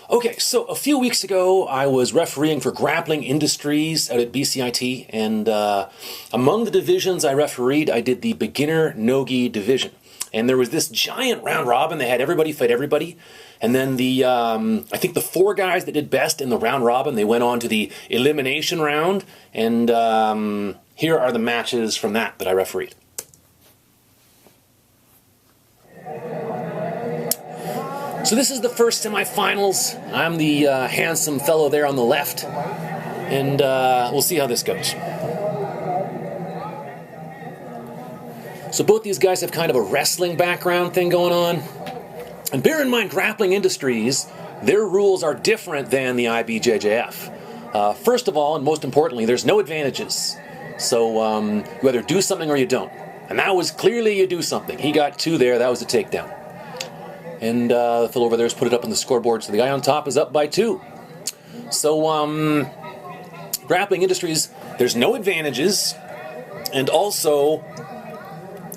Okay, so a few weeks ago, I was refereeing for Grappling Industries out at BCIT, and among the divisions I refereed, I did the beginner no-gi division. And there was this giant round robin. They had everybody fight everybody. And then I think the 4 guys that did best in the round robin, they went on to the elimination round. And here are the matches from that I refereed. So this is the first semifinals. I'm the handsome fellow there on the left. And we'll see how this goes. So both these guys have kind of a wrestling background thing going on. And bear in mind, Grappling Industries, their rules are different than the IBJJF. First of all, and most importantly, there's no advantages. So you either do something or you don't. And that was clearly you do something. He got 2 there. That was a takedown. And the fellow over there has put it up on the scoreboard, so the guy on top is up by 2. So, Grappling Industries, there's no advantages, and also,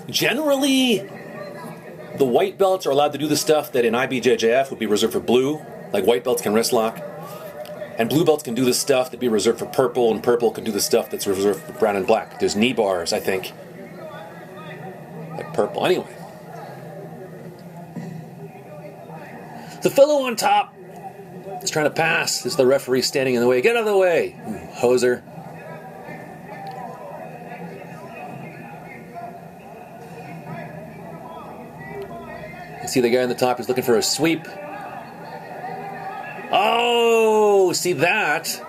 generally, the white belts are allowed to do the stuff that in IBJJF would be reserved for blue, like white belts can wrist lock, and blue belts can do the stuff that'd be reserved for purple, and purple can do the stuff that's reserved for brown and black. There's knee bars, I think, like purple. Anyway. The fellow on top is trying to pass. There's the referee standing in the way. Get out of the way, hoser. You see the guy on the top is looking for a sweep. Oh, see that?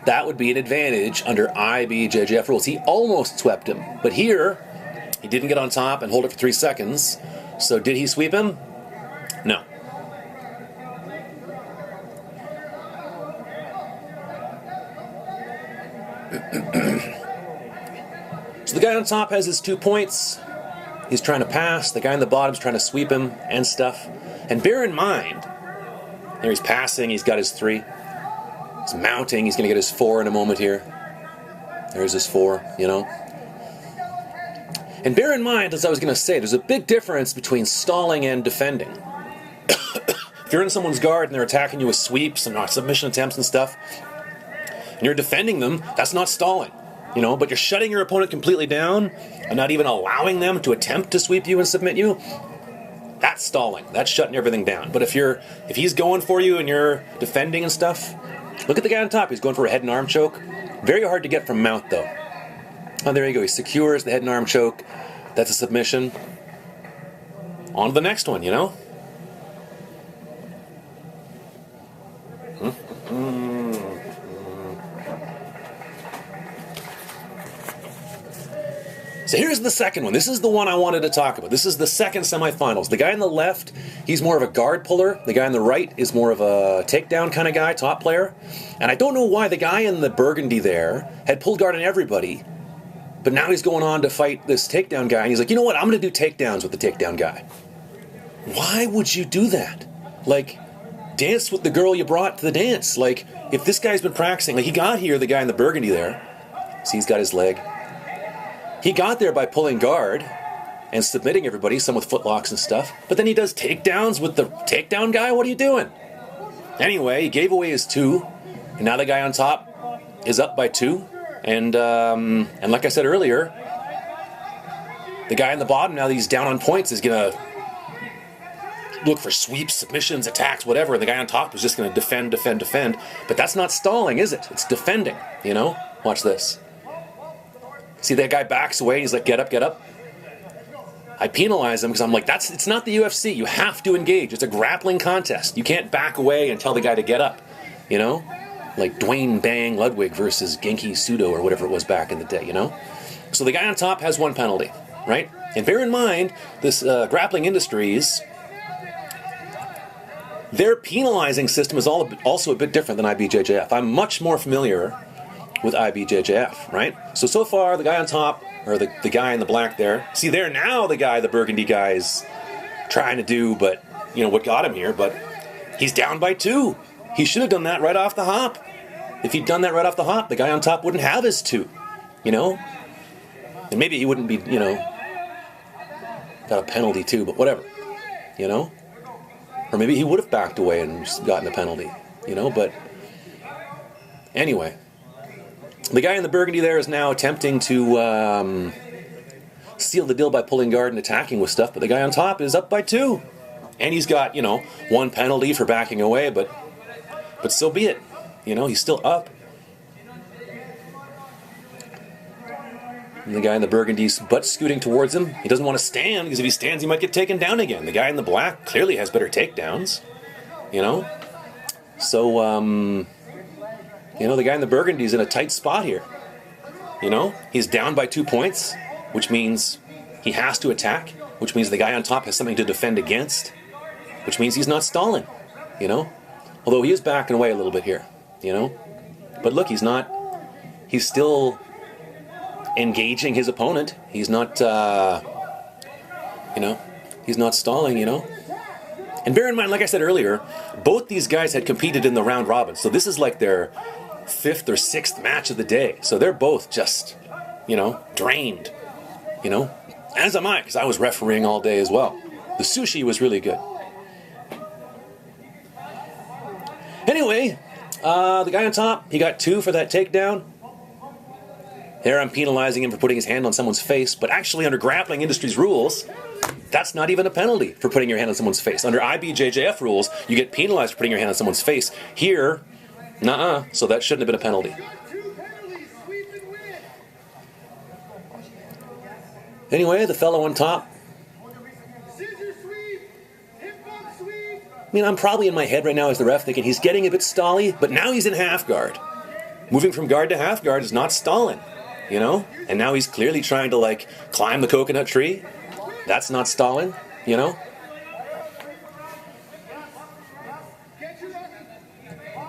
That would be an advantage under IBJJF rules. He almost swept him. But here, he didn't get on top and hold it for 3 seconds. So did he sweep him? No. So the guy on top has his 2 points. He's trying to pass. The guy on the bottom's trying to sweep him and stuff. And bear in mind, there he's passing. He's got his 3. He's mounting. He's going to get his 4 in a moment here. There's his 4, you know. And bear in mind, as I was going to say, there's a big difference between stalling and defending. If you're in someone's guard and they're attacking you with sweeps and submission attempts and stuff, and you're defending them, that's not stalling, you know, but you're shutting your opponent completely down and not even allowing them to attempt to sweep you and submit you. That's stalling. That's shutting everything down. But if he's going for you and you're defending and stuff, look at the guy on top. He's going for a head and arm choke. Very hard to get from mount, though. Oh, there you go. He secures the head and arm choke. That's a submission. On to the next one, you know? So here's the second one. This is the one I wanted to talk about. This is the second semifinals. The guy on the left, he's more of a guard puller. The guy on the right is more of a takedown kind of guy, top player. And I don't know why the guy in the burgundy there had pulled guard on everybody, but now he's going on to fight this takedown guy, and he's like, you know what, I'm going to do takedowns with the takedown guy. Why would you do that? Like, dance with the girl you brought to the dance. Like, if this guy's been practicing, like he got here, the guy in the burgundy there, see he's got his leg. He got there by pulling guard and submitting everybody, some with footlocks and stuff. But then he does takedowns with the takedown guy? What are you doing? Anyway, he gave away his 2. And now the guy on top is up by 2. And like I said earlier, the guy on the bottom, now that he's down on points, is going to look for sweeps, submissions, attacks, whatever. And the guy on top is just going to defend. But that's not stalling, is it? It's defending, you know? Watch this. See, that guy backs away, he's like, get up, get up. I penalize him because I'm like, it's not the UFC. You have to engage. It's a grappling contest. You can't back away and tell the guy to get up, you know? Like Dwayne Bang Ludwig versus Genki Sudo or whatever it was back in the day, you know? So the guy on top has 1 penalty, right? And bear in mind, this Grappling Industries, their penalizing system is also a bit different than IBJJF. I'm much more familiar with IBJJF, right? So far, the guy on top, or the guy in the black there, see there now the burgundy guy's trying to do, but, you know, what got him here, but he's down by 2. He should have done that right off the hop. If he'd done that right off the hop, the guy on top wouldn't have his 2, you know? And maybe he wouldn't be, you know, got a penalty too, but whatever, you know? Or maybe he would have backed away and just gotten a penalty, you know, but anyway. The guy in the burgundy there is now attempting to seal the deal by pulling guard and attacking with stuff, but the guy on top is up by 2. And he's got, you know, 1 penalty for backing away, but so be it. You know, he's still up. And the guy in the burgundy's butt scooting towards him. He doesn't want to stand, because if he stands, he might get taken down again. The guy in the black clearly has better takedowns, you know? So, you know, the guy in the burgundy's in a tight spot here. You know, he's down by 2 points, which means he has to attack, which means the guy on top has something to defend against, which means he's not stalling, you know? Although he is backing away a little bit here, you know? But look, he's still engaging his opponent. He's not, you know, he's not stalling, you know? And bear in mind, like I said earlier, both these guys had competed in the round robin, so this is like their 5th or 6th match of the day. So they're both just, you know, drained, you know? As am I, because I was refereeing all day as well. The sushi was really good. Anyway, the guy on top, he got 2 for that takedown. There I'm penalizing him for putting his hand on someone's face, but actually under Grappling Industries rules, that's not even a penalty for putting your hand on someone's face. Under IBJJF rules, you get penalized for putting your hand on someone's face. Here, nuh-uh, so that shouldn't have been a penalty. Anyway, the fellow on top. I mean, I'm probably in my head right now as the ref thinking he's getting a bit stally, but now he's in half guard. Moving from guard to half guard is not stalling, you know? And now he's clearly trying to, like, climb the coconut tree. That's not stalling, you know?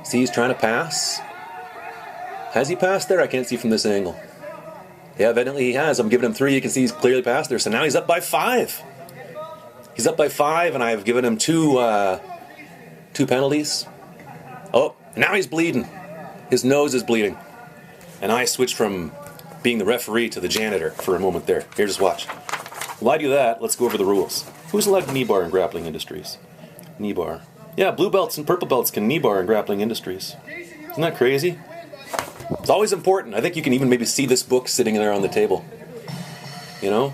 See, he's trying to pass. Has he passed there? I can't see from this angle. Yeah, evidently he has. I'm giving him 3. You can see he's clearly passed there. So now he's up by 5. He's up by 5, and I've given him 2 penalties. Oh, now he's bleeding. His nose is bleeding. And I switched from being the referee to the janitor for a moment there. Here, just watch. While I do that, let's go over the rules. Who's allowed to knee bar in Grappling Industries? Knee bar. Yeah, blue belts and purple belts can knee bar in Grappling Industries. Isn't that crazy? It's always important. I think you can even maybe see this book sitting there on the table. You know?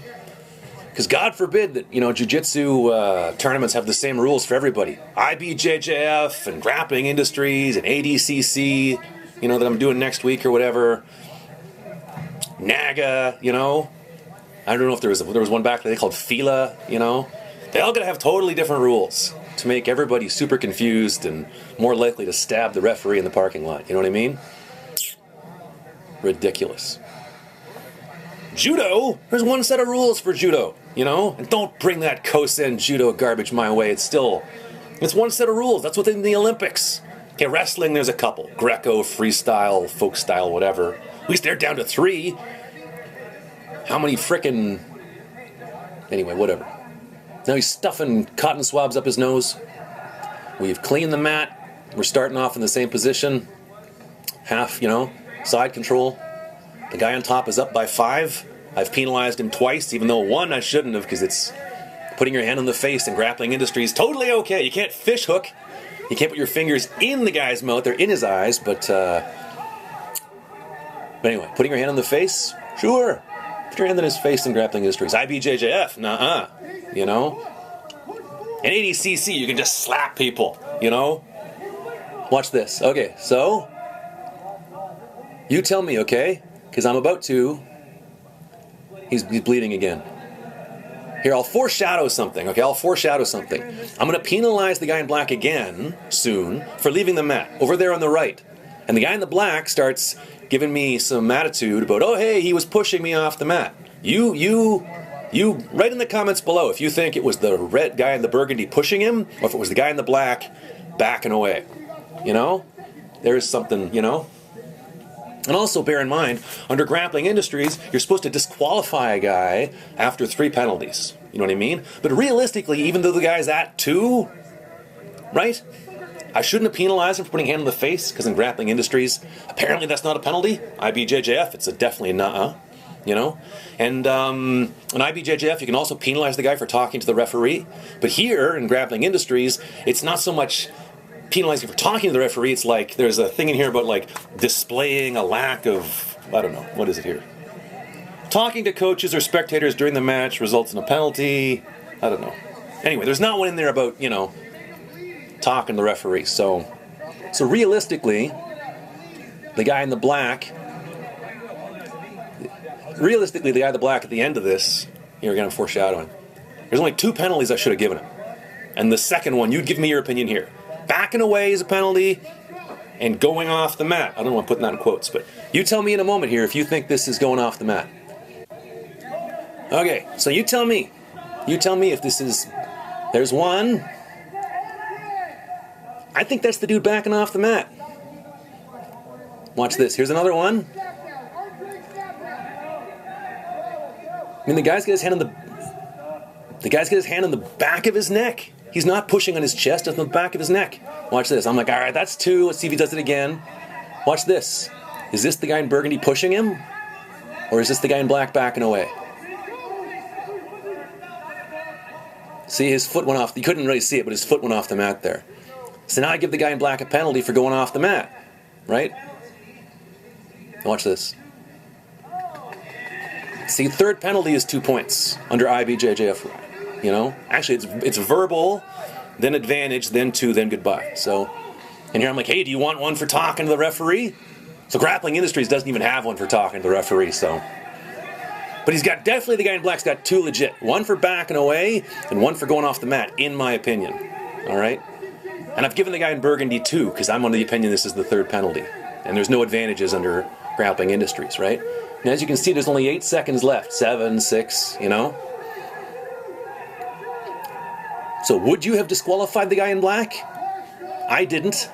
Because God forbid that, you know, jiu-jitsu tournaments have the same rules for everybody. IBJJF and Grappling Industries and ADCC, you know, that I'm doing next week or whatever. NAGA, you know. I don't know if there was one back there they called FILA, you know. They all gotta have totally different rules to make everybody super confused and more likely to stab the referee in the parking lot. You know what I mean? Ridiculous. Judo, there's one set of rules for judo, you know? And don't bring that Kosen judo garbage my way. It's one set of rules. That's within the Olympics. Okay, wrestling, there's a couple. Greco, freestyle, folk style, whatever. At least they're down to 3. How many frickin'... Anyway, whatever. Now he's stuffing cotton swabs up his nose. We've cleaned the mat. We're starting off in the same position. Half, you know, side control. The guy on top is up by 5. I've penalized him twice, even though 1 I shouldn't have, because it's putting your hand on the face in Grappling Industries. Totally okay. You can't fish hook. You can't put your fingers in the guy's mouth. They're in his eyes, but anyway, putting your hand on the face? Sure. Put your hand on his face in Grappling Industries. IBJJF? Nuh-uh. You know? In ADCC, you can just slap people, you know? Watch this. Okay, so... You tell me, okay? Because I'm about to... He's bleeding again. Here, I'll foreshadow something, okay? I'll foreshadow something. I'm going to penalize the guy in black again, soon, for leaving the mat, over there on the right. And the guy in the black starts giving me some attitude about, oh, hey, he was pushing me off the mat. You, write in the comments below if you think it was the red guy in the burgundy pushing him, or if it was the guy in the black backing away. You know? There's something, you know? And also bear in mind, under Grappling Industries, you're supposed to disqualify a guy after 3 penalties. You know what I mean? But realistically, even though the guy's at 2, right? I shouldn't have penalized him for putting a hand on the face, because in Grappling Industries, apparently that's not a penalty. IBJJF, it's a definitely a nuh-uh. you know? And in IBJJF, you can also penalize the guy for talking to the referee. But here in Grappling Industries, it's not so much penalizing for talking to the referee. It's like there's a thing in here about like displaying a lack of, I don't know, what is it here? Talking to coaches or spectators during the match results in a penalty. I don't know. Anyway, there's not one in there about, you know, talking to the referee. So realistically, the guy in the black, at the end of this, here again I'm foreshadowing, there's only 2 penalties I should have given him. And the second one, you'd give me your opinion here. Backing away is a penalty, and going off the mat. I don't want to put that in quotes, but you tell me in a moment here if you think this is going off the mat. Okay, so you tell me if this is, there's one. I think that's the dude backing off the mat. Watch this, here's another one. I mean, the guy's got his hand on the back of his neck. He's not pushing on his chest, it's on the back of his neck. Watch this, I'm like, all right, that's 2, let's see if he does it again. Watch this. Is this the guy in burgundy pushing him? Or is this the guy in black backing away? See, his foot went off. You couldn't really see it, but his foot went off the mat there. So now I give the guy in black a penalty for going off the mat, right? Watch this. See, third penalty is 2 points under IBJJF, you know? Actually, it's verbal, then advantage, then 2, then goodbye. So, and here I'm like, hey, do you want one for talking to the referee? So Grappling Industries doesn't even have one for talking to the referee, so. But he's got, definitely the guy in black's got 2 legit. One for backing away, and one for going off the mat, in my opinion. All right? And I've given the guy in burgundy 2, because I'm under the opinion this is the third penalty. And there's no advantages under Grappling Industries, right? And as you can see, there's only 8 seconds left. 7, 6, you know? So would you have disqualified the guy in black? I didn't.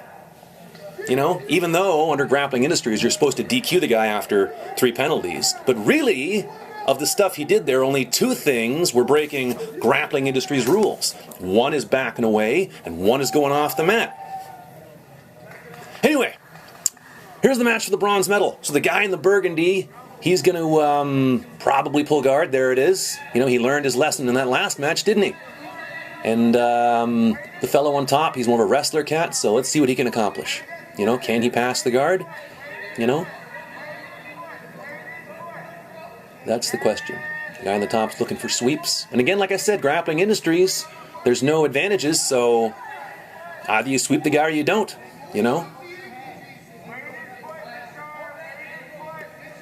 You know, even though under Grappling Industries you're supposed to DQ the guy after 3 penalties. But really, of the stuff he did there, only 2 things were breaking Grappling Industries rules. One is backing away, and one is going off the mat. Anyway, here's the match for the bronze medal. So the guy in the burgundy, he's going to probably pull guard. There it is. You know, he learned his lesson in that last match, didn't he? And the fellow on top, he's more of a wrestler cat, so let's see what he can accomplish. You know, can he pass the guard? You know? That's the question. The guy on the top's looking for sweeps. And again, like I said, Grappling Industries, there's no advantages, so either you sweep the guy or you don't, you know?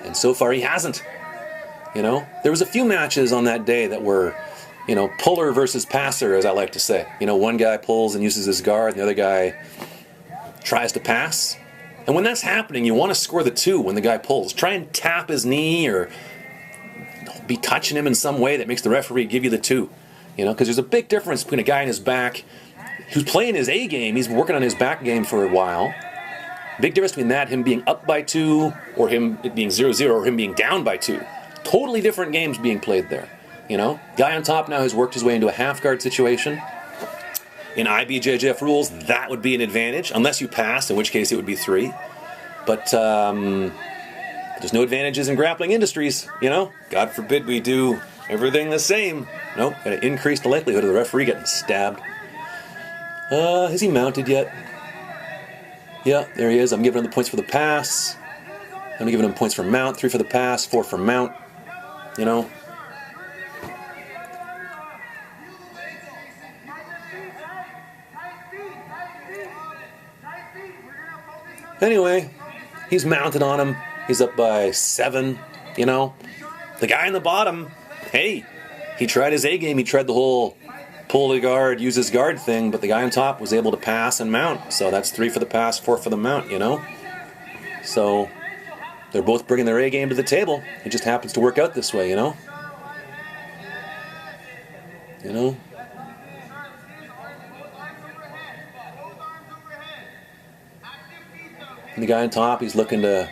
And so far he hasn't, you know? There was a few matches on that day that were, you know, puller versus passer, as I like to say. You know, one guy pulls and uses his guard, and the other guy tries to pass. And when that's happening, you want to score the 2 when the guy pulls. Try and tap his knee or be touching him in some way that makes the referee give you the 2. You know, because there's a big difference between a guy in his back who's playing his A game, he's working on his back game for a while. Big difference between that, him being up by 2, or him it being 0-0, or him being down by 2. Totally different games being played there. You know, guy on top now has worked his way into a half guard situation. In IBJJF rules, that would be an advantage, unless you pass, in which case it would be 3. But there's no advantages in Grappling Industries, you know? God forbid we do everything the same. Nope, gotta increase the likelihood of the referee getting stabbed. Has he mounted yet? Yeah, there he is. I'm giving him the points for the pass. I'm giving him points for mount, 3 for the pass, 4 for mount, you know? Anyway, he's mounted on him. He's up by 7, you know. The guy in the bottom, hey, he tried his A game. He tried the whole pull the guard, use his guard thing, but the guy on top was able to pass and mount. So that's 3 for the pass, 4 for the mount, you know. So they're both bringing their A game to the table. It just happens to work out this way, you know. You know. And the guy on top, he's looking to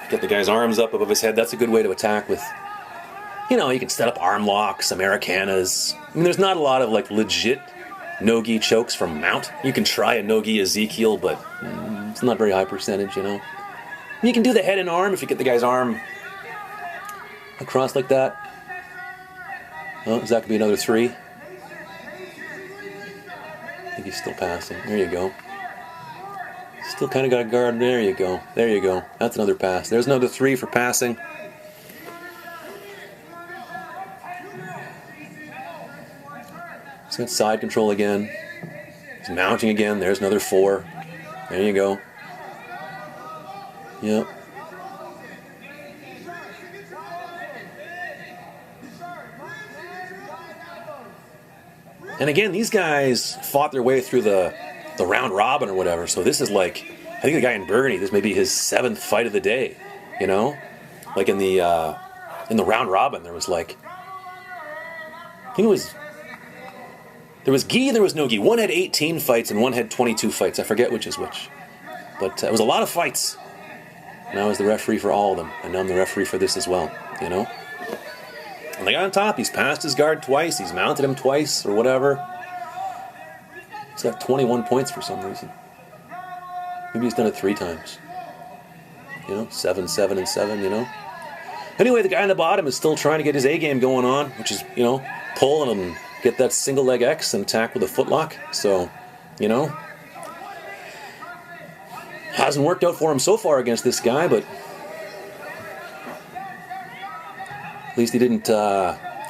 get the guy's arms up above his head. That's a good way to attack with, you know, you can set up arm locks, Americanas. I mean, there's not a lot of, like, legit no-gi chokes from mount. You can try a no-gi Ezekiel, but it's not very high percentage, you know. You can do the head and arm if you get the guy's arm across like that. Oh, is that going to be another 3? I think he's still passing. There you go. Still kind of got a guard. There you go. There you go. That's another pass. There's another 3 for passing. He's got side control again. He's mounting again. There's another 4. There you go. Yep. And again, these guys fought their way through the round robin or whatever. So this is like, I think the guy in Burgundy, this may be his 7th fight of the day. You know, like in the round robin, there was like, I think it was, there was gi and there was no gi. One had 18 fights and one had 22 fights. I forget which is which, but it was a lot of fights. And I was the referee for all of them, and now I'm the referee for this as well. You know. And the guy on top, he's passed his guard twice, he's mounted him twice, or whatever. He's got 21 points for some reason. Maybe he's done it 3 times. You know, 7, 7, and 7, you know. Anyway, the guy on the bottom is still trying to get his A game going on, which is, you know, pull and get that single leg X and attack with a footlock. So, you know, hasn't worked out for him so far against this guy, but at least he didn't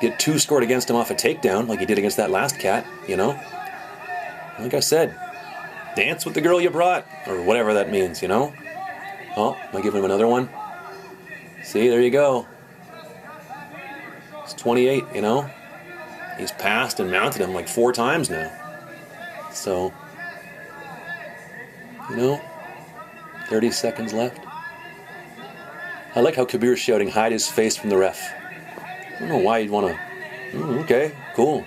get 2 scored against him off a takedown like he did against that last cat, you know? Like I said, dance with the girl you brought, or whatever that means, you know? Oh, am I giving him another one? See, there you go. It's 28, you know? He's passed and mounted him like 4 times now. So, you know, 30 seconds left. I like how Kabir's shouting, hide his face from the ref. I don't know why you'd want to. Okay, cool.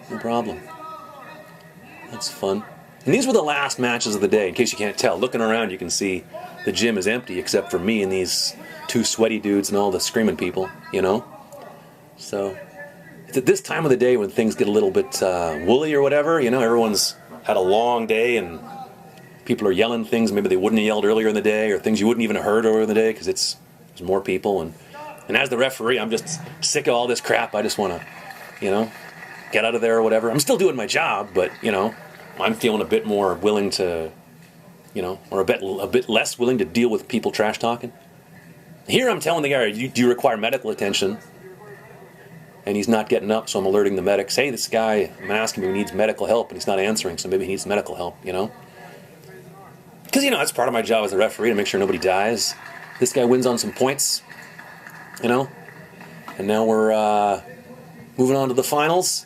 No problem. That's fun. And these were the last matches of the day, in case you can't tell. Looking around, you can see the gym is empty except for me and these 2 sweaty dudes and all the screaming people, you know? So, it's at this time of the day when things get a little bit woolly or whatever, you know? Everyone's had a long day and people are yelling things maybe they wouldn't have yelled earlier in the day, or things you wouldn't even have heard earlier in the day because there's more people. And as the referee, I'm just sick of all this crap. I just want to, you know, get out of there or whatever. I'm still doing my job, but, you know, I'm feeling a bit more willing to, you know, or a bit less willing to deal with people trash talking. Here I'm telling the guy, do you require medical attention? And he's not getting up, so I'm alerting the medics. Hey, this guy, I'm asking him if he needs medical help, and he's not answering, so maybe he needs medical help, you know? Because, you know, that's part of my job as a referee, to make sure nobody dies. This guy wins on some points, you know? And now we're moving on to the finals.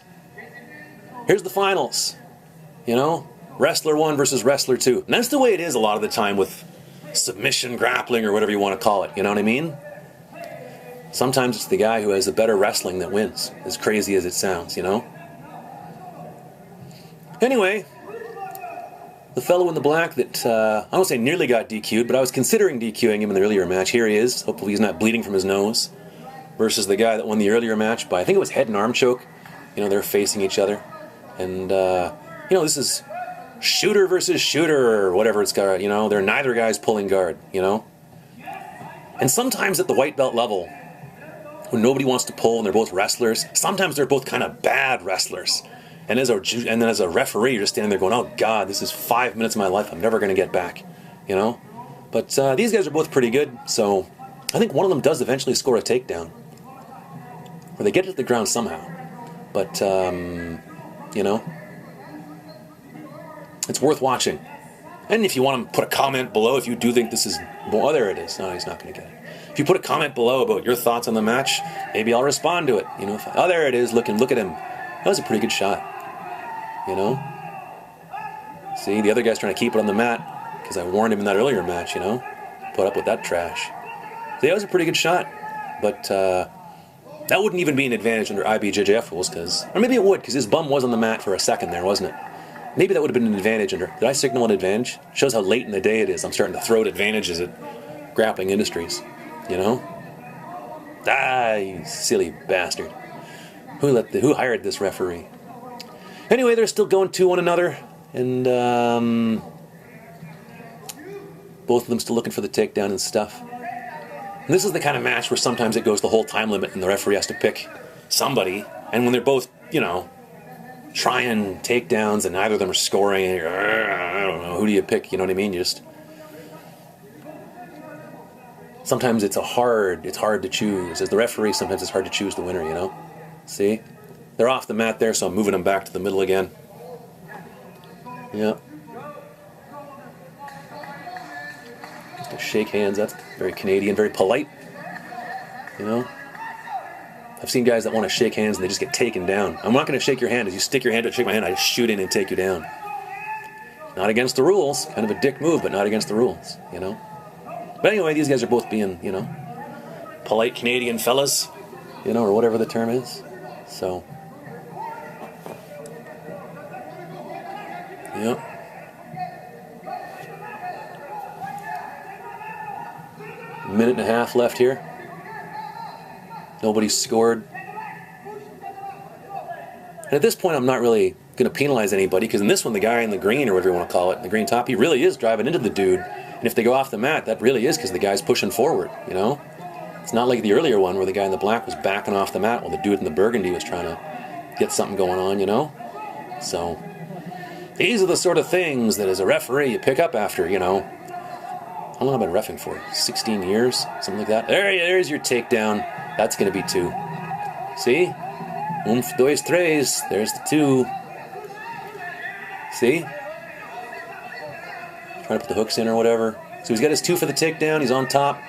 Here's the finals, you know? Wrestler 1 versus Wrestler 2. And that's the way it is a lot of the time with submission grappling or whatever you want to call it, you know what I mean? Sometimes it's the guy who has the better wrestling that wins, as crazy as it sounds, you know? Anyway, the fellow in the black that, I don't say nearly got DQ'd, but I was considering DQing him in the earlier match. Here he is. Hopefully he's not bleeding from his nose. Versus the guy that won the earlier match by, I think it was head and arm choke. You know, they're facing each other. And, you know, this is shooter versus shooter, or whatever it's got, you know? They're neither guy's pulling guard, you know? And sometimes at the white belt level, when nobody wants to pull and they're both wrestlers, sometimes they're both kind of bad wrestlers. And then as a referee, you're just standing there going, oh God, this is 5 minutes of my life I'm never going to get back, you know? But these guys are both pretty good, so I think one of them does eventually score a takedown. Or they get it to the ground somehow. But, you know, it's worth watching. And if you want to put a comment below, if you do think this is, well, there it is. No, he's not going to get it. If you put a comment below about your thoughts on the match, maybe I'll respond to it. You know, oh, there it is. Look at him. That was a pretty good shot. You know? See, the other guy's trying to keep it on the mat because I warned him in that earlier match, you know? Put up with that trash. See, that was a pretty good shot. But that wouldn't even be an advantage under IBJJF rules, or maybe it would, because his bum was on the mat for a second there, wasn't it? Maybe that would have been an advantage under... Did I signal an advantage? Shows how late in the day it is. I'm starting to throw out advantages at Grappling Industries. You know? Ah, you silly bastard. Who hired this referee? Anyway, they're still going to one another, and both of them still looking for the takedown and stuff. And this is the kind of match where sometimes it goes the whole time limit and the referee has to pick somebody. And when they're both, you know, trying takedowns and neither of them are scoring, and you're, I don't know, who do you pick? You know what I mean? Sometimes it's hard to choose. As the referee, sometimes it's hard to choose the winner, you know? See? They're off the mat there, so I'm moving them back to the middle again. Yeah. Just to shake hands, that's very Canadian, very polite. You know? I've seen guys that want to shake hands and they just get taken down. I'm not going to shake your hand. As you stick your hand to shake my hand, I just shoot in and take you down. Not against the rules. Kind of a dick move, but not against the rules, you know? But anyway, these guys are both being, you know, polite Canadian fellas, you know, or whatever the term is. So, yeah. Minute and a half left here. Nobody's scored. And at this point, I'm not really going to penalize anybody, because in this one, the guy in the green, or whatever you want to call it, the green top, he really is driving into the dude. And if they go off the mat, that really is because the guy's pushing forward, you know? It's not like the earlier one where the guy in the black was backing off the mat while the dude in the burgundy was trying to get something going on, you know? So, these are the sort of things that as a referee you pick up after, you know. How long have I been reffing for? 16 years? Something like that? There's your takedown. That's going to be 2. See? Oomph, dois, tres. There's the 2. See? Trying to put the hooks in or whatever. So he's got his 2 for the takedown. He's on top.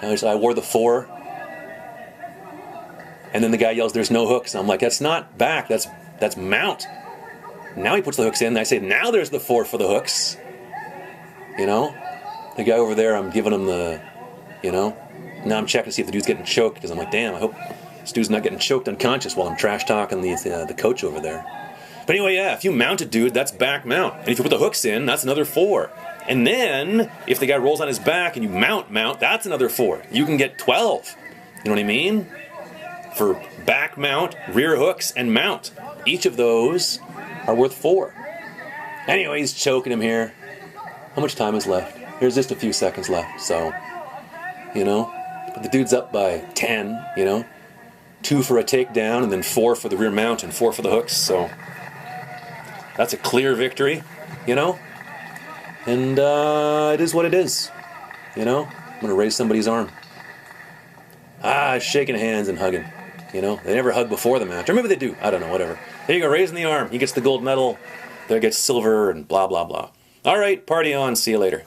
Now I wore the 4. And then the guy yells, "There's no hooks." And I'm like, that's not back. That's mount. Now he puts the hooks in. And I say, now there's the 4 for the hooks. You know? The guy over there, I'm giving him the, you know? Now I'm checking to see if the dude's getting choked, because I'm like, damn, I hope this dude's not getting choked unconscious while I'm trash talking the coach over there. But anyway, yeah, if you mount a dude, that's back mount. And if you put the hooks in, that's another 4. And then, if the guy rolls on his back and you mount, that's another 4. You can get 12. You know what I mean? For back mount, rear hooks, and mount. Each of those are worth 4. Anyway, he's choking him here. How much time is left? There's just a few seconds left, so, you know. But the dude's up by 10, you know. 2 for a takedown, and then 4 for the rear mount, and 4 for the hooks, so that's a clear victory, you know. And it is what it is, you know. I'm going to raise somebody's arm. Shaking hands and hugging, you know. They never hug before the match, or maybe they do, I don't know, whatever. There you go, raising the arm. He gets the gold medal, there gets silver, and blah, blah, blah. All right, party on, see you later.